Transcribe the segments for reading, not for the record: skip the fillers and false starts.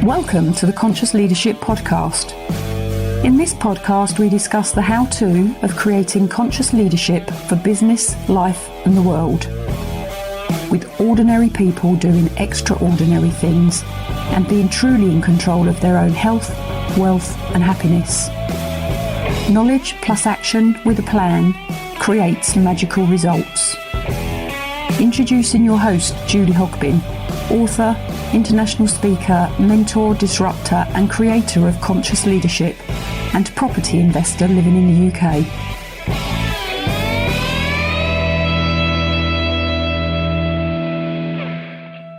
Welcome to the Conscious Leadership Podcast. In this podcast, we discuss the how-to of creating conscious leadership for business, life and the world. With ordinary people doing extraordinary things and being truly in control of their own health, wealth and happiness. Knowledge plus action with a plan creates magical results. Introducing your host, Julie Hogbin, author, international speaker, mentor, disruptor and creator of conscious leadership and property investor living in the UK.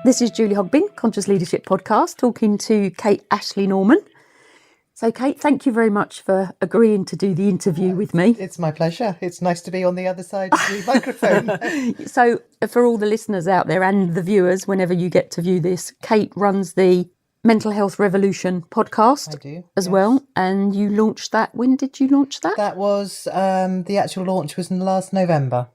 This is Julie Hogbin, Conscious Leadership Podcast, talking to Kate Ashley Norman. So Kate, thank you very much for agreeing to do the interview with me. It's my pleasure. It's nice to be on the other side of the microphone. So for all the listeners out there and the viewers, whenever you get to view this, Kate runs the Mental Health Revolution podcast as well. And you launched that. When did you launch that? That was, the actual launch was in last November.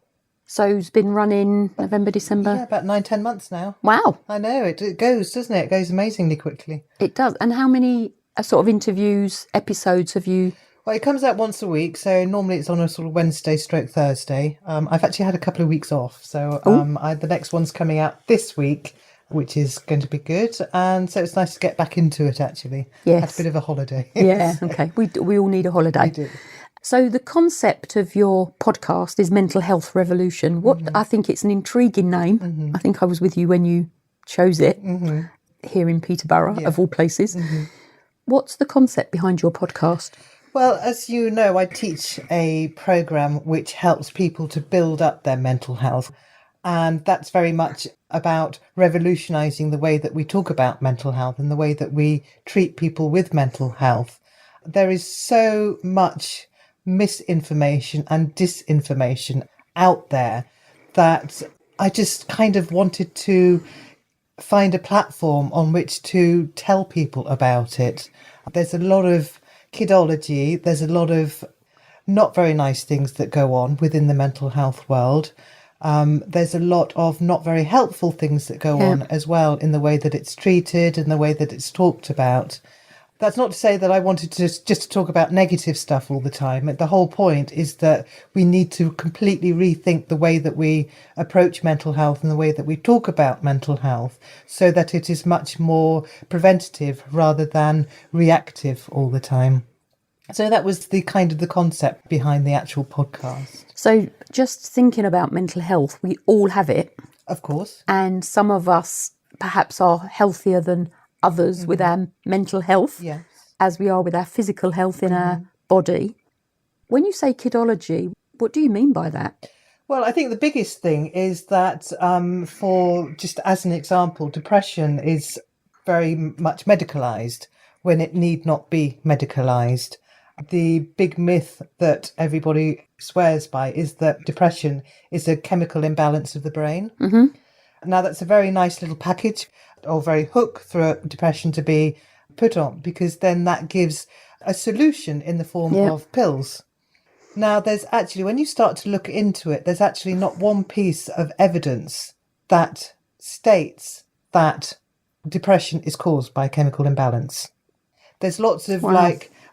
So it's been running November, December? Yeah, about 9-10 months now. Wow. I know, it goes, doesn't it? It goes amazingly quickly. It does. And how many sort of interviews, episodes have you? Well, it comes out once a week, so normally it's on a sort of Wednesday/Thursday. I've actually had a couple of weeks off, so the next one's coming out this week, which is going to be good. And so it's nice to get back into it, actually. Yes. Had a bit of a holiday. Yeah, okay. We all need a holiday. We do. So the concept of your podcast is Mental Health Revolution. I think it's an intriguing name. Mm-hmm. I think I was with you when you chose it here in Peterborough, of all places. Mm-hmm. What's the concept behind your podcast? Well, as you know, I teach a program which helps people to build up their mental health. And that's very much about revolutionising the way that we talk about mental health and the way that we treat people with mental health. There is so much misinformation and disinformation out there that I just kind of wanted to find a platform on which to tell people about it. There's a lot of kidology, there's a lot of not very nice things that go on within the mental health world. There's a lot of not very helpful things that go on as well in the way that it's treated and the way that it's talked about. That's not to say that I wanted to just talk about negative stuff all the time. The whole point is that we need to completely rethink the way that we approach mental health and the way that we talk about mental health so that it is much more preventative rather than reactive all the time. So that was the concept behind the actual podcast. So just thinking about mental health, we all have it. Of course. And some of us perhaps are healthier than others with our mental health, as we are with our physical health in our body. When you say kidology, what do you mean by that? Well, I think the biggest thing is that for just as an example, depression is very much medicalised when it need not be medicalised. The big myth that everybody swears by is that depression is a chemical imbalance of the brain. Mm-hmm. Now, that's a very nice little package or very hook for depression to be put on, because then that gives a solution in the form of pills. Now, there's actually, when you start to look into it, there's actually not one piece of evidence that states that depression is caused by a chemical imbalance. There's lots of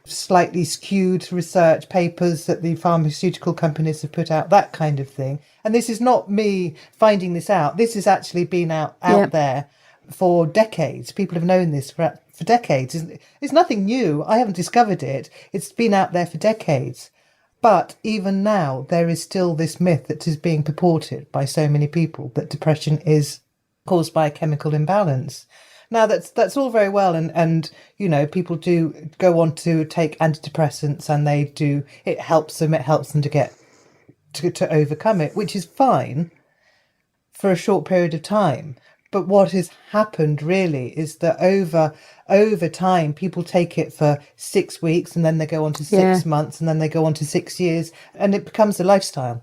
slightly skewed research papers that the pharmaceutical companies have put out, that kind of thing. And this is not me finding this out. This has actually been out there for decades. People have known this for decades. It's nothing new. I haven't discovered it. It's been out there for decades. But even now, there is still this myth that is being purported by so many people that depression is caused by a chemical imbalance. Now, that's all very well, and you know, people do go on to take antidepressants, and it helps them to get to overcome it, which is fine for a short period of time. But what has happened really is that over time, people take it for 6 weeks, and then they go on to 6 months, and then they go on to 6 years, and it becomes a lifestyle.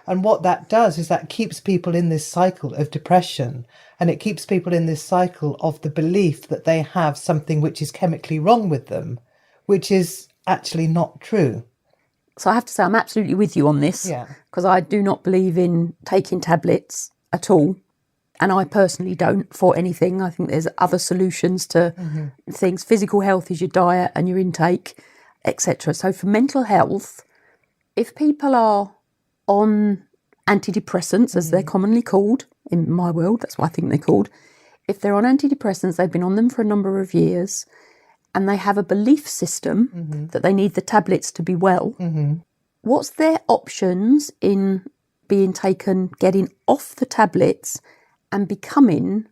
And what that does is that keeps people in this cycle of depression, and it keeps people in this cycle of the belief that they have something which is chemically wrong with them, which is actually not true. So I have to say I'm absolutely with you on this, because I do not believe in taking tablets at all. and I personally don't for anything. I think there's other solutions to things. Physical health is your diet and your intake, etc. So for mental health, if people are on antidepressants, as they're commonly called in my world, that's what I think they're called. If they're on antidepressants, they've been on them for a number of years, and they have a belief system that they need the tablets to be well, what's their options in being taken, getting off the tablets and becoming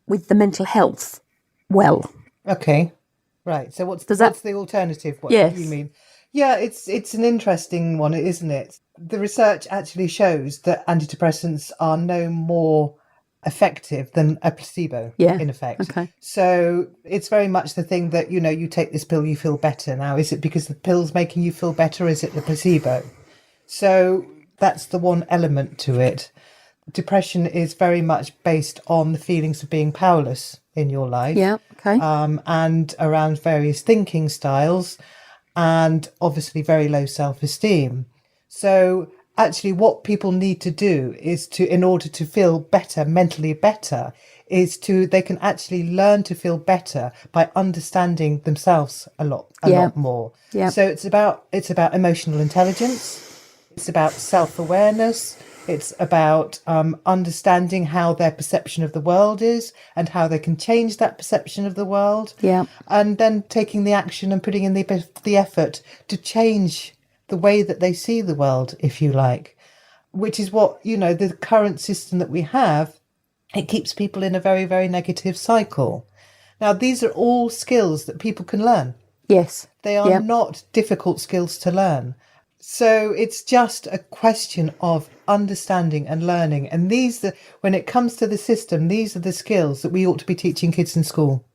with the mental health well? Okay, right. So what's the alternative? What Yes. do you mean? Yeah, it's an interesting one, isn't it? The research actually shows that antidepressants are no more effective than a placebo, in effect. Okay. So it's very much the thing that, you take this pill, you feel better. Now, is it because the pill's making you feel better, or is it the placebo? So that's the one element to it. Depression is very much based on the feelings of being powerless in your life. Yeah, okay. And around various thinking styles, and obviously very low self-esteem. So actually what people need to do is in order to feel better, mentally better, they can actually learn to feel better by understanding themselves a lot more. Yeah. So it's about emotional intelligence. It's about self-awareness. It's about understanding how their perception of the world is and how they can change that perception of the world. Yeah. And then taking the action and putting in the effort to change the way that they see the world, if you like, which is what, the current system that we have, it keeps people in a very, very negative cycle. Now, these are all skills that people can learn. Yes. They are not difficult skills to learn. So it's just a question of understanding and learning. And when it comes to the system, these are the skills that we ought to be teaching kids in school.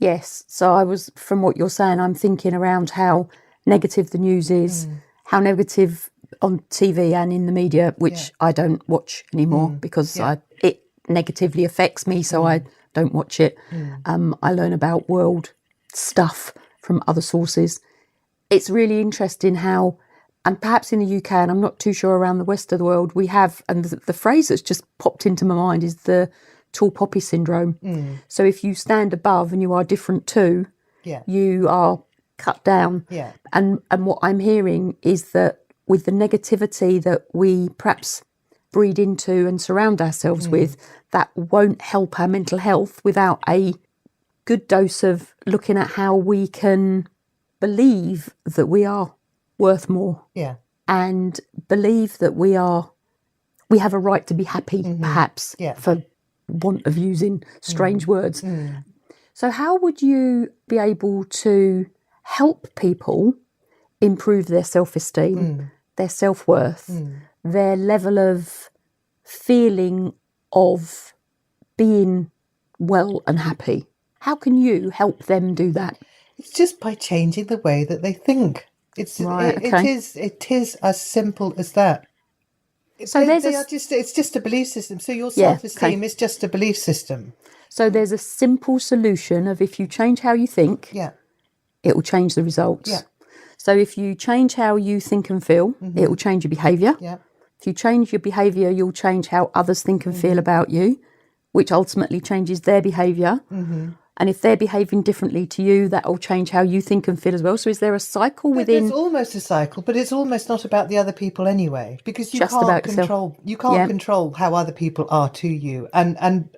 Yes. So from what you're saying, I'm thinking around how negative the news is, how negative on TV and in the media, which I don't watch anymore because it negatively affects me, so I don't watch it. I learn about world stuff from other sources. It's really interesting how, and perhaps in the UK, and I'm not too sure around the rest of the world, we have, and the phrase that's just popped into my mind is the tall poppy syndrome. So if you stand above and you are different to, you are cut down. Yeah. And what I'm hearing is that with the negativity that we perhaps breed into and surround ourselves with, that won't help our mental health without a good dose of looking at how we can believe that we are worth more. Yeah. And believe that we have a right to be happy, perhaps, for want of using strange words. So how would you be able to help people improve their self-esteem, their self-worth, their level of feeling of being well and happy? How can you help them do that? It's just by changing the way that they think. It is as simple as that. So it's just a belief system. So your self-esteem is just a belief system. So there's a simple solution of if you change how you think, it will change the results. Yeah. So if you change how you think and feel, it will change your behaviour. Yeah. If you change your behaviour, you'll change how others think and feel about you, which ultimately changes their behaviour. And if they're behaving differently to you, that will change how you think and feel as well. So is there a cycle within? It's almost a cycle, but it's almost not about the other people anyway, because you Just can't about control. yourself. You can't control how other people are to you, and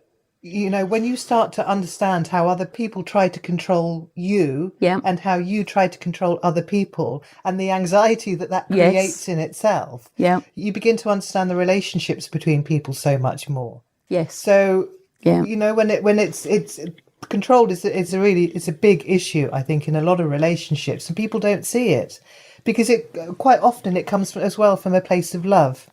when you start to understand how other people try to control you, and how you try to control other people, and the anxiety that creates in itself, you begin to understand the relationships between people so much more. Yes. So when it's control is a big issue, I think, in a lot of relationships, and people don't see it because quite often it comes from a place of love.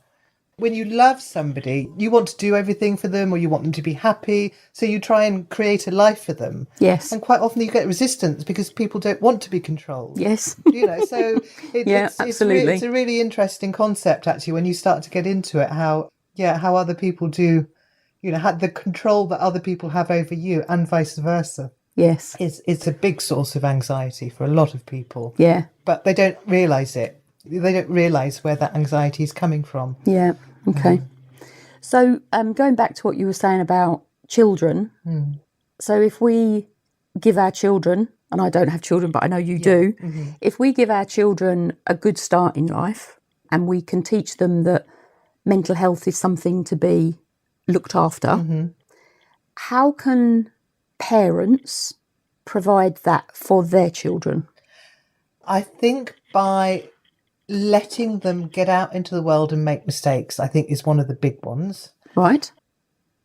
When you love somebody, you want to do everything for them, or you want them to be happy, so you try and create a life for them. Yes. And quite often you get resistance because people don't want to be controlled. Yes. So absolutely. It's a really interesting concept, actually, when you start to get into it, how other people do, the control that other people have over you and vice versa. Yes. It's a big source of anxiety for a lot of people. Yeah. But they don't realise it. They don't realise where that anxiety is coming from. Yeah. Okay. So going back to what you were saying about children, so if we give our children, and I don't have children, but I know you do, if we give our children a good start in life and we can teach them that mental health is something to be looked after, how can parents provide that for their children? I think by letting them get out into the world and make mistakes, I think, is one of the big ones. Right.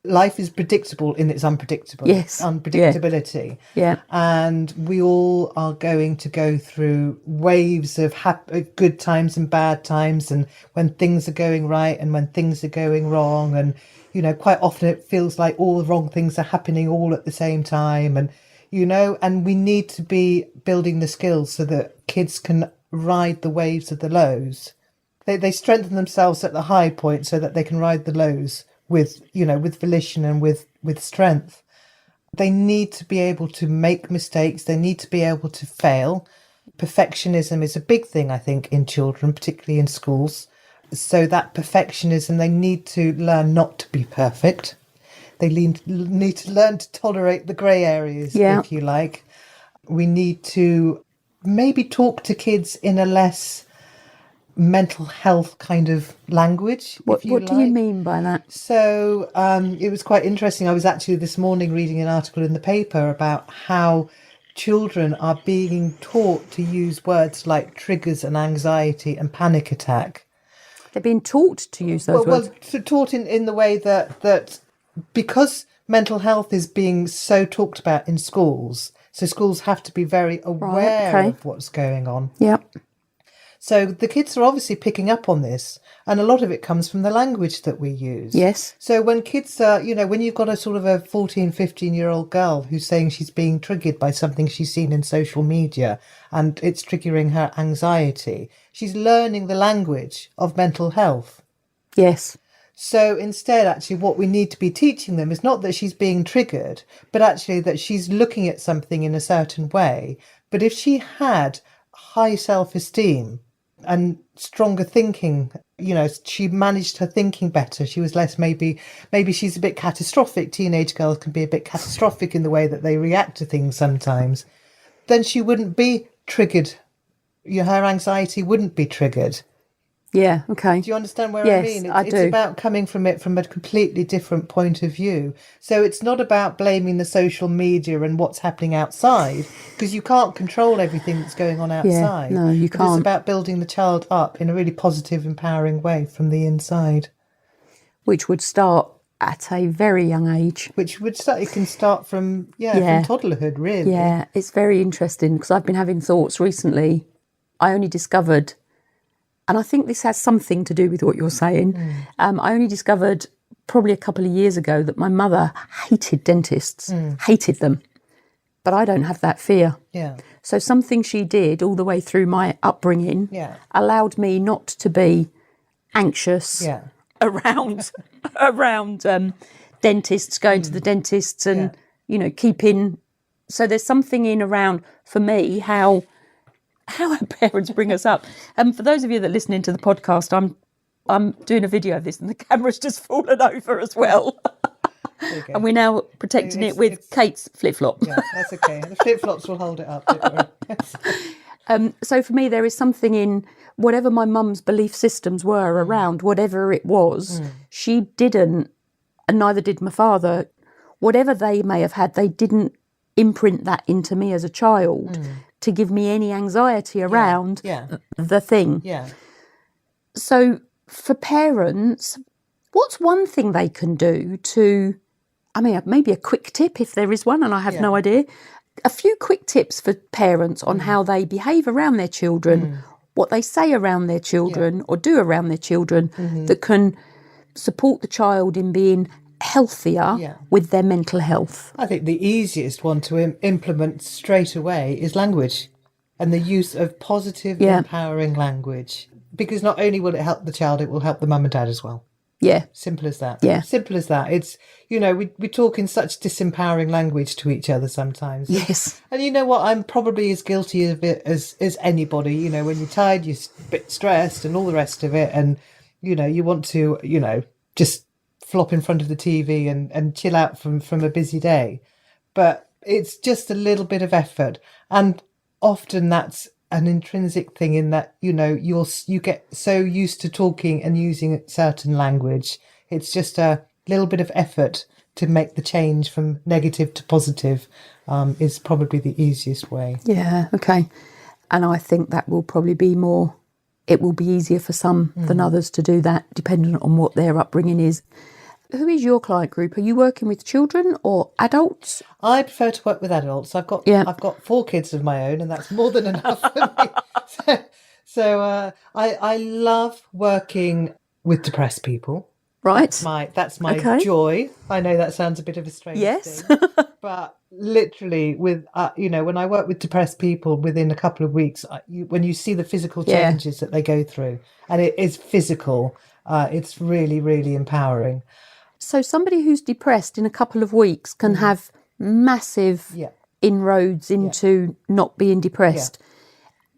Life is predictable in its unpredictability. Yeah. And we all are going to go through waves of good times and bad times, and when things are going right and when things are going wrong. And, quite often it feels like all the wrong things are happening all at the same time. And, and we need to be building the skills so that kids can ride the waves of the lows. They strengthen themselves at the high point so that they can ride the lows with volition and with strength. They need to be able to make mistakes. They need to be able to fail. Perfectionism is a big thing, I think, in children, particularly in schools. So that perfectionism, they need to learn not to be perfect. They need to learn to tolerate the grey areas, if you like. We need to maybe talk to kids in a less mental health kind of language. What do you mean by that? So it was quite interesting. I was actually this morning reading an article in the paper about how children are being taught to use words like triggers and anxiety and panic attack. They're being taught to use those words? Well, taught in the way that because mental health is being so talked about in schools, so schools have to be very aware of what's going on. Yeah. So the kids are obviously picking up on this, and a lot of it comes from the language that we use. Yes. So when kids are, when you've got a sort of a 14, 15-year-old girl who's saying she's being triggered by something she's seen in social media and it's triggering her anxiety, she's learning the language of mental health. Yes. So instead, actually, what we need to be teaching them is not that she's being triggered, but actually that she's looking at something in a certain way. But if she had high self-esteem and stronger thinking, she managed her thinking better. She was less, maybe she's a bit catastrophic. Teenage girls can be a bit catastrophic in the way that they react to things sometimes. Then she wouldn't be triggered. Her anxiety wouldn't be triggered. Yeah, okay. Do you understand where yes, I mean? I do. It's about coming from it from a completely different point of view. So it's not about blaming the social media and what's happening outside, because you can't control everything that's going on outside. Yeah, no, you can't. It's about building the child up in a really positive, empowering way from the inside. Which would start at a very young age. It can start from toddlerhood, really. Yeah, it's very interesting because I've been having thoughts recently. I only discovered, and I think this has something to do with what you're saying. I only discovered probably a couple of years ago that my mother hated dentists, hated them. But I don't have that fear. Yeah. So something she did all the way through my upbringing allowed me not to be anxious around dentists, going to the dentists and, keeping... So there's something in around, for me, how our parents bring us up. For those of you that are listening to the podcast, I'm doing a video of this and the camera's just fallen over as well. And we're now protecting it with Kate's flip-flop. Yeah, that's okay. The flip-flops will hold it up. Don't worry. So for me, there is something in whatever my mum's belief systems were around, whatever it was, she didn't, and neither did my father. Whatever they may have had, they didn't imprint that into me as a child to give me any anxiety around the thing. Yeah. So for parents, what's one thing they can do to, maybe a quick tip if there is one, and I have no idea, a few quick tips for parents on how they behave around their children, what they say around their children or do around their children that can support the child in being healthier with their mental health. I think the easiest one to implement straight away is language and the use of positive, empowering language. Because not only will it help the child, it will help the mum and dad as well. Yeah. Simple as that. Yeah. Simple as that. It's, we talk in such disempowering language to each other sometimes. Yes. And you know what? I'm probably as guilty of it as anybody. When you're tired, you're a bit stressed and all the rest of it. And, you want to, just flop in front of the TV and chill out from a busy day. But it's just a little bit of effort. And often that's an intrinsic thing in that, you get so used to talking and using a certain language. It's just a little bit of effort to make the change from negative to positive is probably the easiest way. Yeah, okay. And I think that will probably be more, it will be easier for some than others to do that, depending on what their upbringing is. Who is your client group? Are you working with children or adults? I prefer to work with adults. I've got 4 kids of my own, and that's more than enough for me. So I love working with depressed people. Right. That's my joy. I know that sounds a bit of a strange thing, but literally with when I work with depressed people, within a couple of weeks, when you see the physical changes that they go through, and it is physical, it's really, really empowering. So somebody who's depressed in a couple of weeks can have massive inroads into not being depressed. Yeah.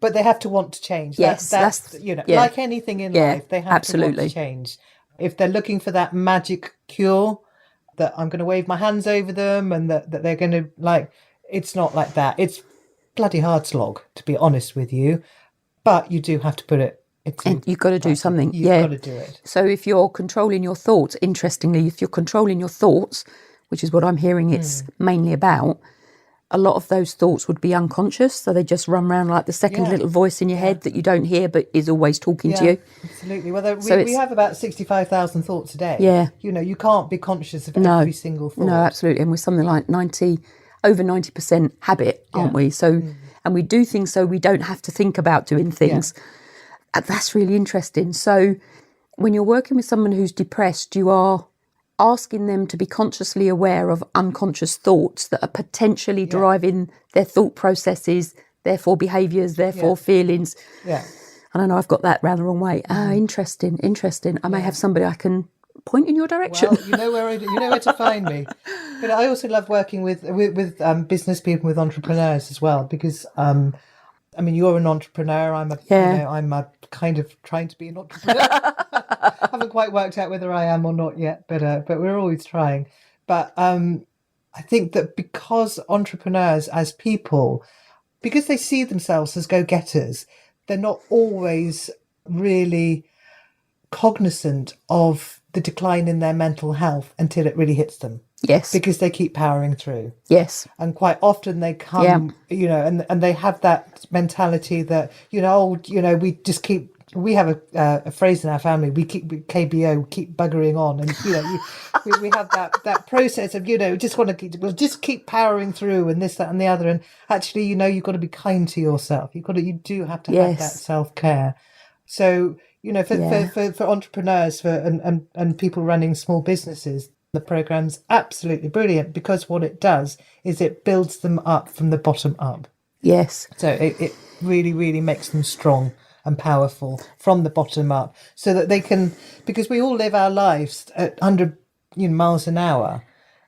But they have to want to change. Yes, that's like anything in life, they have to want to change. If they're looking for that magic cure, that I'm going to wave my hands over them and that they're going to it's not like that. It's bloody hard slog, to be honest with you. But you do have to put it. And you've got to do something. You've got to do it. So if you're controlling your thoughts, interestingly, if you're controlling your thoughts, which is what I'm hearing it's mainly about, a lot of those thoughts would be unconscious. So they just run around like the second little voice in your head that you don't hear but is always talking to you. Absolutely. Well, we have about 65,000 thoughts a day. Yeah. You can't be conscious of every single thought. No, absolutely. And we're something like over 90% habit, aren't we? So, and we do things so we don't have to think about doing things. Yeah. That's really interesting. So when you're working with someone who's depressed, you are asking them to be consciously aware of unconscious thoughts that are potentially driving their thought processes, therefore behaviours, therefore feelings. Yeah. I don't know, I've got that round the wrong way. Interesting. I may have somebody I can point in your direction. Well, you know where to find me. But I also love working with business people, with entrepreneurs as well, because you're an entrepreneur. I'm a kind of trying to be an entrepreneur. Haven't quite worked out whether I am or not yet, but we're always trying. But I think that because entrepreneurs as people, because they see themselves as go-getters, they're not always really cognizant of the decline in their mental health until it really hits them. Yes. Because they keep powering through. Yes. And quite often they come, and they have that mentality that, we have a phrase in our family, we keep KBO, keep buggering on. And, we have that process of, we'll just keep powering through and this, that and the other. And actually, you've got to be kind to yourself. You do have to have that self-care. So, for entrepreneurs and people running small businesses, the program's absolutely brilliant, because what it does is it builds them up from the bottom up. Yes. So it really, really makes them strong and powerful from the bottom up, so that they can, because we all live our lives at 100 miles an hour.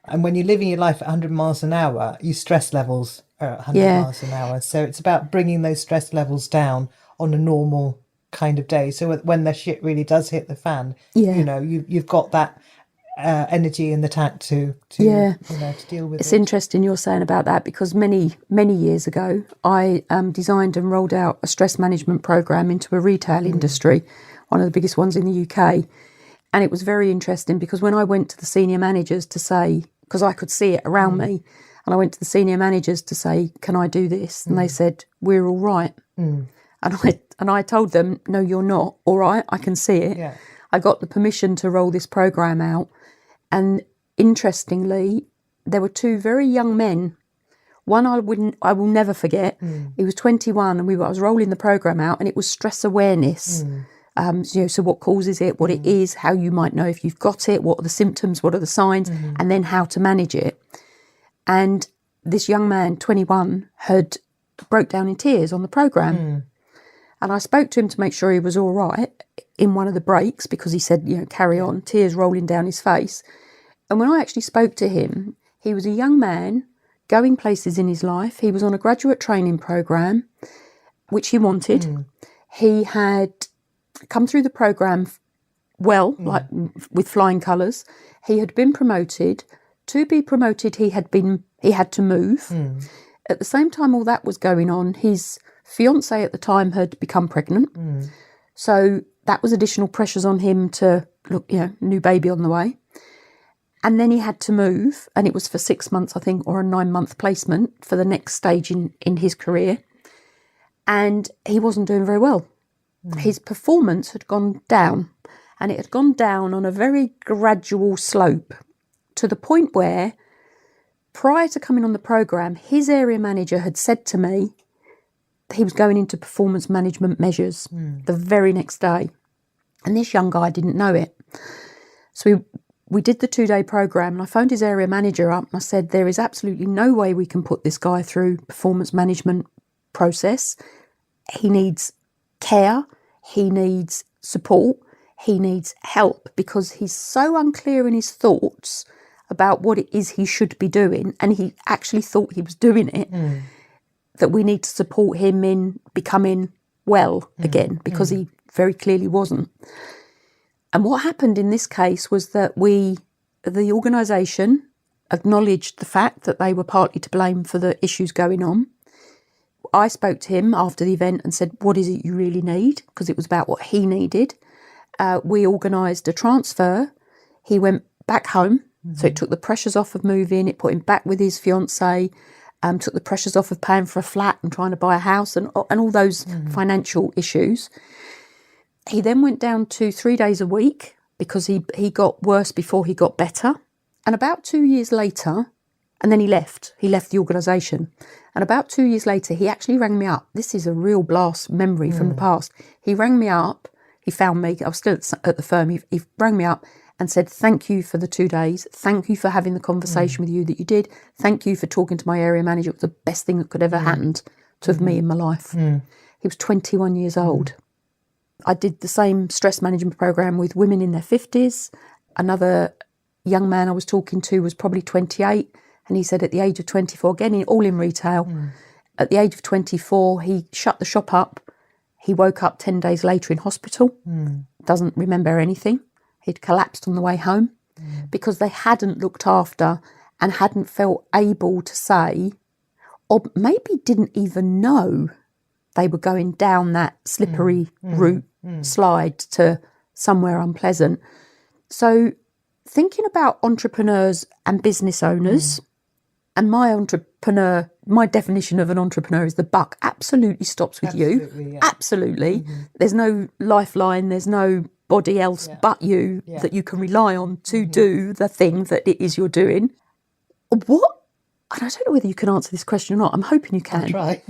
And when you're living your life at 100 miles an hour, your stress levels are at 100 miles an hour. So it's about bringing those stress levels down on a normal kind of day. So when the shit really does hit the fan, you've got that energy in the tank to deal with it. It's interesting you're saying about that, because many years ago I designed and rolled out a stress management program into a retail industry, one of the biggest ones in the UK. And it was very interesting, because when I went to the senior managers to say, because I could see it around me, and I went to the senior managers to say, can I do this? And they said, we're all right. And I told them, no, you're not all right. I can see it. Yeah. I got the permission to roll this program out. And interestingly, there were 2 very young men. One I will never forget. He was 21, and I was rolling the program out, and it was stress awareness. So what causes it, what it is, how you might know if you've got it, what are the symptoms, what are the signs, and then how to manage it. And this young man, 21, had broke down in tears on the program. And I spoke to him to make sure he was all right in one of the breaks, because he said, carry on, tears rolling down his face. And when I actually spoke to him, he was a young man going places in his life. He was on a graduate training program, which he wanted. He had come through the program well, like with flying colours. He had been promoted. To be promoted, he had to move. At the same time all that was going on, his fiancée at the time had become pregnant. So that was additional pressures on him to look, new baby on the way. And then he had to move, and it was for 6 months, I think, or a 9-month placement for the next stage in his career. And he wasn't doing very well. His performance had gone down, and it had gone down on a very gradual slope, to the point where, prior to coming on the programme, his area manager had said to me he was going into performance management measures the very next day. And this young guy didn't know it. So we did the 2-day programme, and I phoned his area manager up and I said, there is absolutely no way we can put this guy through performance management process. He needs care, he needs support, he needs help, because he's so unclear in his thoughts about what it is he should be doing, and he actually thought he was doing it, that we need to support him in becoming well again, because he very clearly wasn't. And what happened in this case was that the organisation acknowledged the fact that they were partly to blame for the issues going on. I spoke to him after the event and said, what is it you really need? Because it was about what he needed. We organised a transfer. He went back home. So it took the pressures off of moving. It put him back with his fiancée. Took the pressures off of paying for a flat and trying to buy a house and all those financial issues. He then went down to 3 days a week because he got worse before he got better. And about 2 years later, and then he left the organisation. And about 2 years later, he actually rang me up. This is a real blast memory from the past. He rang me up. He found me. I was still at the firm. He rang me up and said, thank you for the 2 days. Thank you for having the conversation with you that you did. Thank you for talking to my area manager. It was the best thing that could ever happen to me in my life. He was 21 years old. I did the same stress management program with women in their 50s. Another young man I was talking to was probably 28. And he said at the age of 24, again, all in retail, at the age of 24, he shut the shop up. He woke up 10 days later in hospital, doesn't remember anything. He'd collapsed on the way home because they hadn't looked after and hadn't felt able to say, or maybe didn't even know they were going down that slippery route, slide to somewhere unpleasant. So thinking about entrepreneurs and business owners, and my definition of an entrepreneur is the buck absolutely stops with you. Yeah. Absolutely. There's no lifeline, there's nobody else but you that you can rely on to do the thing that it is you're doing. What, and I don't know whether you can answer this question or not, I'm hoping you can. I'll try.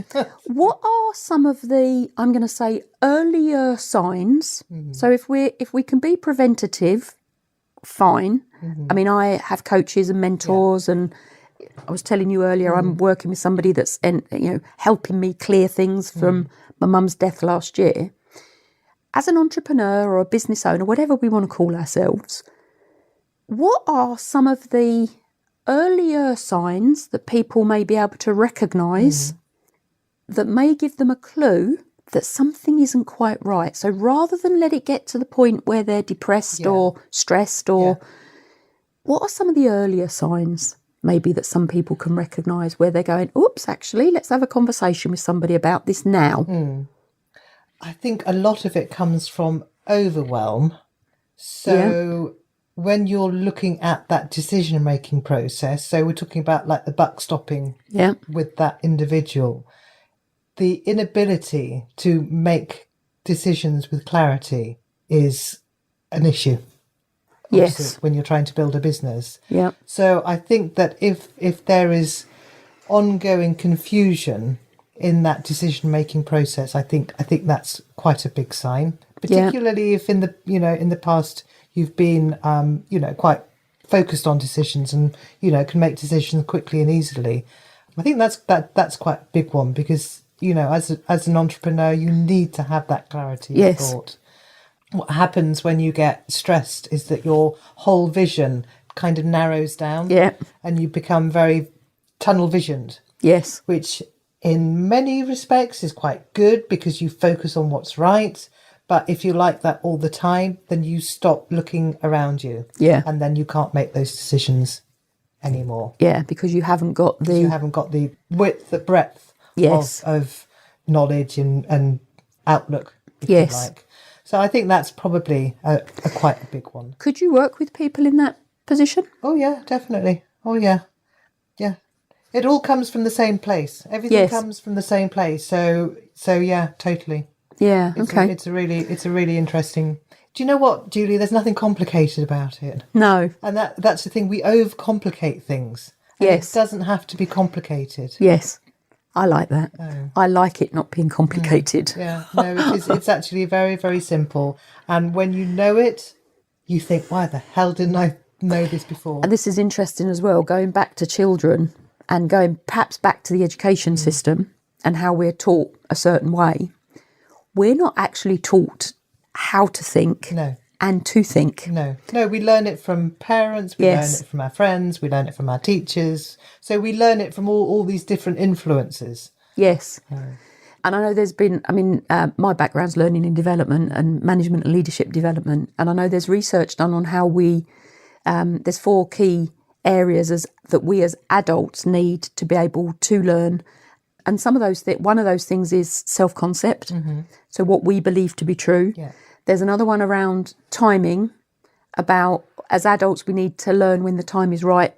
What are some of the, I'm going to say, earlier signs? So if we can be preventative, fine. I mean, I have coaches and mentors, and I was telling you earlier, I'm working with somebody that's helping me clear things from my mum's death last year. As an entrepreneur or a business owner, whatever we want to call ourselves, what are some of the earlier signs that people may be able to recognise that may give them a clue that something isn't quite right? So rather than let it get to the point where they're depressed or stressed, or what are some of the earlier signs maybe that some people can recognise where they're going, oops, actually, let's have a conversation with somebody about this now? I think a lot of it comes from overwhelm. So when you're looking at that decision-making process, so we're talking about like the buck stopping with that individual, the inability to make decisions with clarity is an issue. Yes. When you're trying to build a business. Yeah. So I think that if there is ongoing confusion in that decision-making process, I think that's quite a big sign, particularly if in the past you've been quite focused on decisions and can make decisions quickly and easily. I think that's quite a big one, because as an entrepreneur you need to have that clarity of thought. What happens when you get stressed is that your whole vision kind of narrows down, and you become very tunnel visioned. Yes, which in many respects is quite good because you focus on what's right, But if you like that all the time, then you stop looking around you. Yeah. And then you can't make those decisions anymore. Yeah, because you haven't got You haven't got the width, the breadth Yes. of knowledge and outlook, if Yes. you like. So I think that's probably a quite a big one. Could you work with people in that position? Oh, yeah, definitely. Oh, yeah. Yeah. It all comes from the same place. Everything Yes. comes from the same place. So yeah, totally. Yeah, okay. It's a really interesting. Do you know what, Julie? There's nothing complicated about it. No. And that's the thing. We overcomplicate things. And Yes. It doesn't have to be complicated. Yes. I like that. Oh. I like it not being complicated. Yeah. No, it's actually very, very simple. And when you know it, you think, why the hell didn't I know this before? And this is interesting as well, going back to children and going perhaps back to the education system and how we're taught a certain way. We're not actually taught how to think and to think. No, we learn it from parents, we Yes. learn it from our friends, we learn it from our teachers. So we learn it from all these different influences. Yes. And I know there's been, my background's learning and development and management and leadership development. And I know there's research done on how there's 4 key areas that we as adults need to be able to learn. And one of those things is self-concept. Mm-hmm. So what we believe to be true. Yeah. There's another one around timing, about as adults we need to learn when the time is right,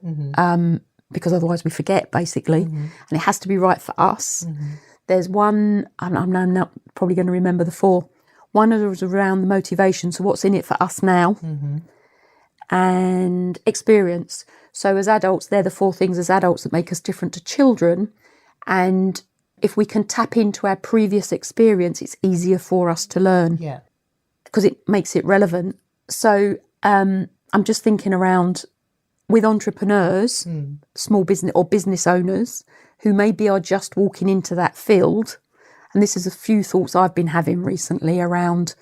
because otherwise we forget, basically. Mm-hmm. And it has to be right for us. Mm-hmm. There's one, I'm not probably going to remember the 4. One is around the motivation, so what's in it for us now, and experience. So as adults, they're the 4 things as adults that make us different to children. And if we can tap into our previous experience, it's easier for us to learn. Yeah. Because it makes it relevant. So I'm just thinking around with entrepreneurs, small business or business owners who maybe are just walking into that field. And this is a few thoughts I've been having recently around,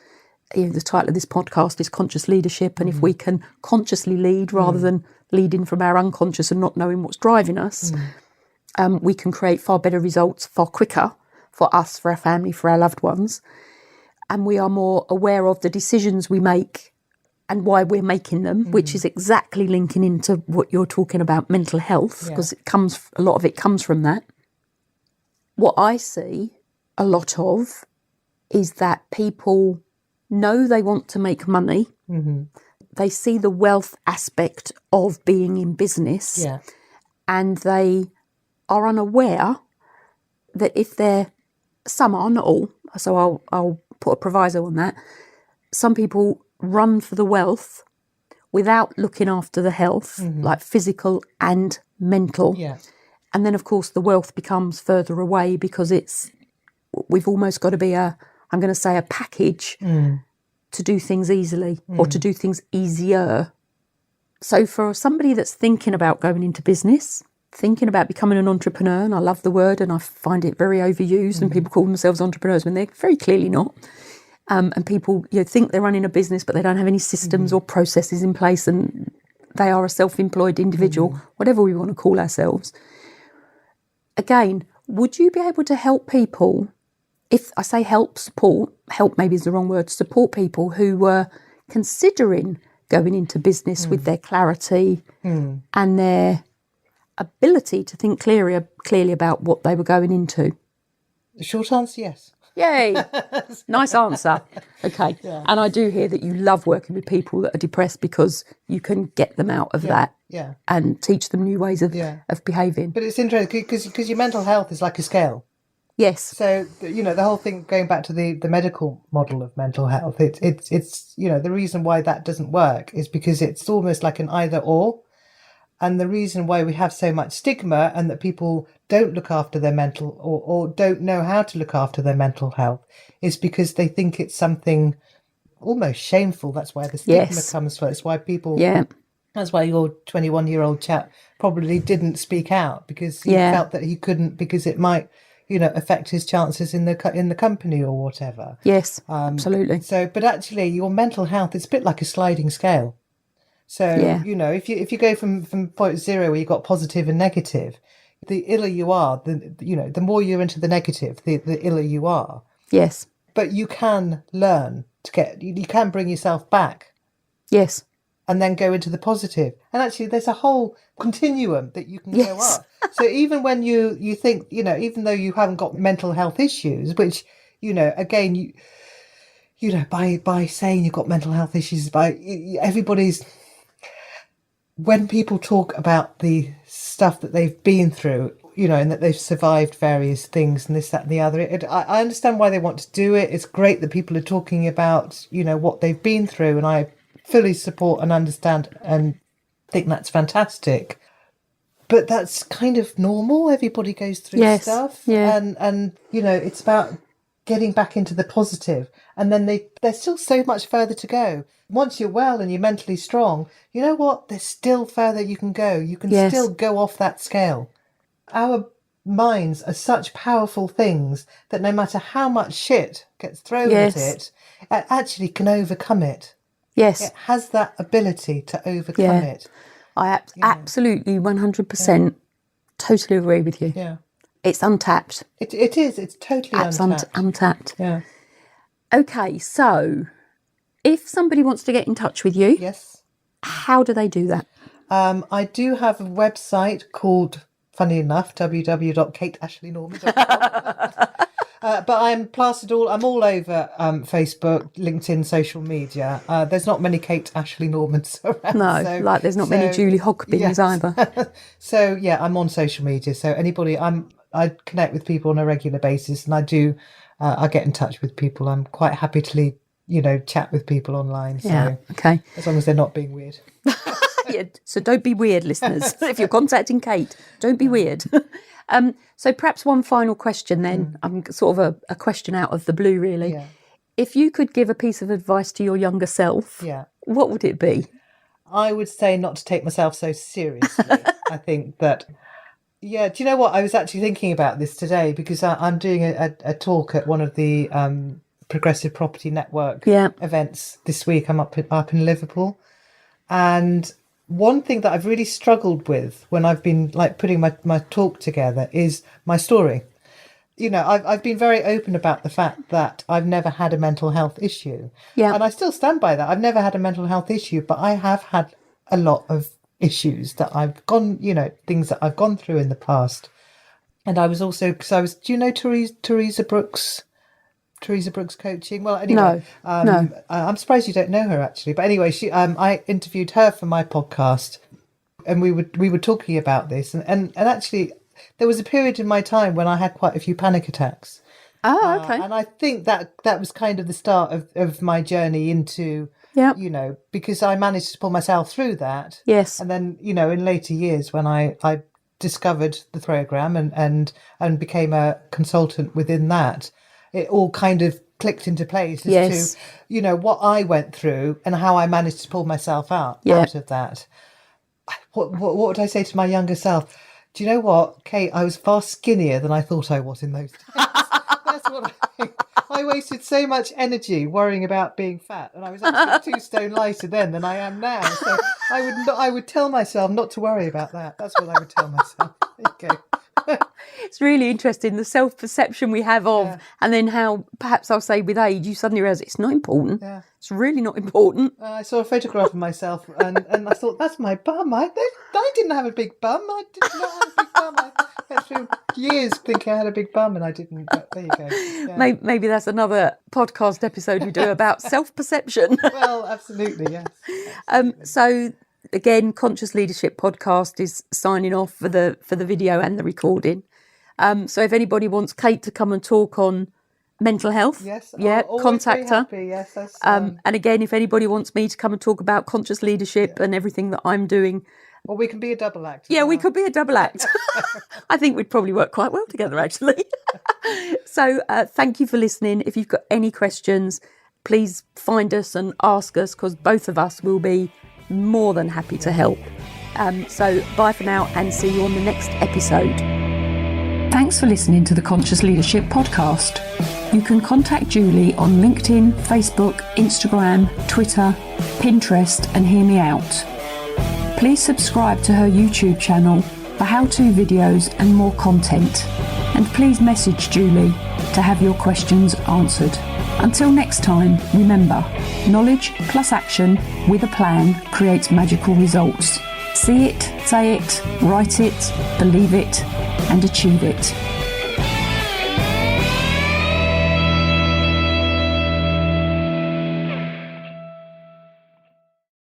the title of this podcast is Conscious Leadership. And if we can consciously lead rather than leading from our unconscious and not knowing what's driving us, we can create far better results far quicker for us, for our family, for our loved ones. And we are more aware of the decisions we make and why we're making them, which is exactly linking into what you're talking about, mental health, because a lot of it comes from that. What I see a lot of is that people know they want to make money. Mm-hmm. They see the wealth aspect of being in business, and they are unaware that some are, not all, so I'll put a proviso on that. Some people run for the wealth without looking after the health, like physical and mental. Yeah. And then, of course, the wealth becomes further away because we've almost got to be a package to do things easily or to do things easier. So for somebody that's thinking about going into business, thinking about becoming an entrepreneur, and I love the word and I find it very overused, and people call themselves entrepreneurs when they're very clearly not. And people think they're running a business, but they don't have any systems or processes in place, and they are a self-employed individual, whatever we want to call ourselves. Again, would you be able to help people, if I say help maybe is the wrong word, support people who were considering going into business with their clarity and their ability to think clearly about what they were going into? The short answer, yes. Yay! Nice answer. Okay. Yeah. And I do hear that you love working with people that are depressed because you can get them out of that and teach them new ways of behaving. But it's interesting because your mental health is like a scale. Yes. So, the whole thing, going back to the medical model of mental health, it's the reason why that doesn't work is because it's almost like an either or. And the reason why we have so much stigma and that people don't look after their mental or don't know how to look after their mental health is because they think it's something almost shameful. That's why the stigma comes from. It's why people... Yeah. That's why your 21-year-old chap probably didn't speak out because he felt that he couldn't because it might, affect his chances in the company or whatever. Yes, absolutely. So, but actually your mental health is a bit like a sliding scale. So, if you go from point 0 where you've got positive and negative, the iller you are, the more you're into the negative, the iller you are. Yes. but you can learn you can bring yourself back. Yes. And then go into the positive. And actually, there's a whole continuum that you can go up. So even when you think, even though you haven't got mental health issues, which, again, by saying you've got mental health issues, when people talk about the stuff that they've been through, and that they've survived various things and this, that and the other, I understand why they want to do it. It's great that people are talking about, what they've been through, and I fully support and understand and think that's fantastic. But that's kind of normal. Everybody goes through stuff. Yeah. And it's about getting back into the positive. And then there's still so much further to go. Once you're well and you're mentally strong, you know what? There's still further you can go. You can still go off that scale. Our minds are such powerful things that no matter how much shit gets thrown at it actually can overcome it. Yes. It has that ability to overcome it. I absolutely 100% totally agree with you. Yeah. It's untapped. It is. It's totally untapped. Yeah. Okay, so if somebody wants to get in touch with you, yes, how do they do that? I do have a website called, funny enough, www.kateashleynorman.com. But I'm plastered I'm all over Facebook, LinkedIn, social media. There's not many Kate Ashley Normans around. No, there's not many Julie Hogbins either. So yeah, I'm on social media. So anybody, I connect with people on a regular basis, and I do. I get in touch with people. I'm quite happy to chat with people online. So okay. As long as they're not being weird. So don't be weird, listeners. If you're contacting Kate, don't be weird. So perhaps one final question then. Sort of a question out of the blue, really. Yeah. If you could give a piece of advice to your younger self, what would it be? I would say not to take myself so seriously. I think that, do you know what? I was actually thinking about this today because I'm doing a talk at one of the Progressive Property Network events this week. I'm up in Liverpool. And one thing that I've really struggled with when I've been putting my talk together is my story. I've been very open about the fact that I've never had a mental health issue. Yeah. And I still stand by that. I've never had a mental health issue, but I have had a lot of issues that I've gone, things that I've gone through in the past. And I was also, do you know Teresa Brooks coaching? Well, anyway, no. I'm surprised you don't know her actually. But anyway, I interviewed her for my podcast, and we were talking about this, and actually there was a period in my time when I had quite a few panic attacks. Oh, okay. And I think that was kind of the start of my journey into, because I managed to pull myself through that. Yes. And then, in later years when I discovered the program and became a consultant within that, it all kind of clicked into place as to, what I went through and how I managed to pull myself out of that. What would I say to my younger self? Do you know what, Kate? I was far skinnier than I thought I was in those days. That's what I think. I wasted so much energy worrying about being fat, and I was actually 2 stone lighter then than I am now. So I would tell myself not to worry about that. That's what I would tell myself. Okay. It's really interesting, the self-perception we have of, and then how perhaps I'll say with age, you suddenly realise it's not important. Yeah. It's really not important. I saw a photograph of myself and I thought, that's my bum. I didn't have a big bum. I did not have a big bum. I went through years thinking I had a big bum and I didn't. But there you go. Yeah. Maybe that's another podcast episode we do about self-perception. Well, absolutely, yes. So again, Conscious Leadership Podcast is signing off for the video and the recording. So if anybody wants Kate to come and talk on mental health, contact her. Yes, and again, if anybody wants me to come and talk about conscious leadership and everything that I'm doing, well, we can be a double act. Yeah, we could be a double act. I think we'd probably work quite well together, actually. So thank you for listening. If you've got any questions, please find us and ask us, because both of us will be more than happy to help. So bye for now and see you on the next episode. Thanks for listening to the Conscious Leadership Podcast. You can contact Julie on LinkedIn, Facebook, Instagram, Twitter, Pinterest, and Hear Me Out. Please subscribe to her YouTube channel for how-to videos and more content. And please message Julie to have your questions answered. Until next time, remember, knowledge plus action with a plan creates magical results. See it, say it, write it, believe it, and achieve it.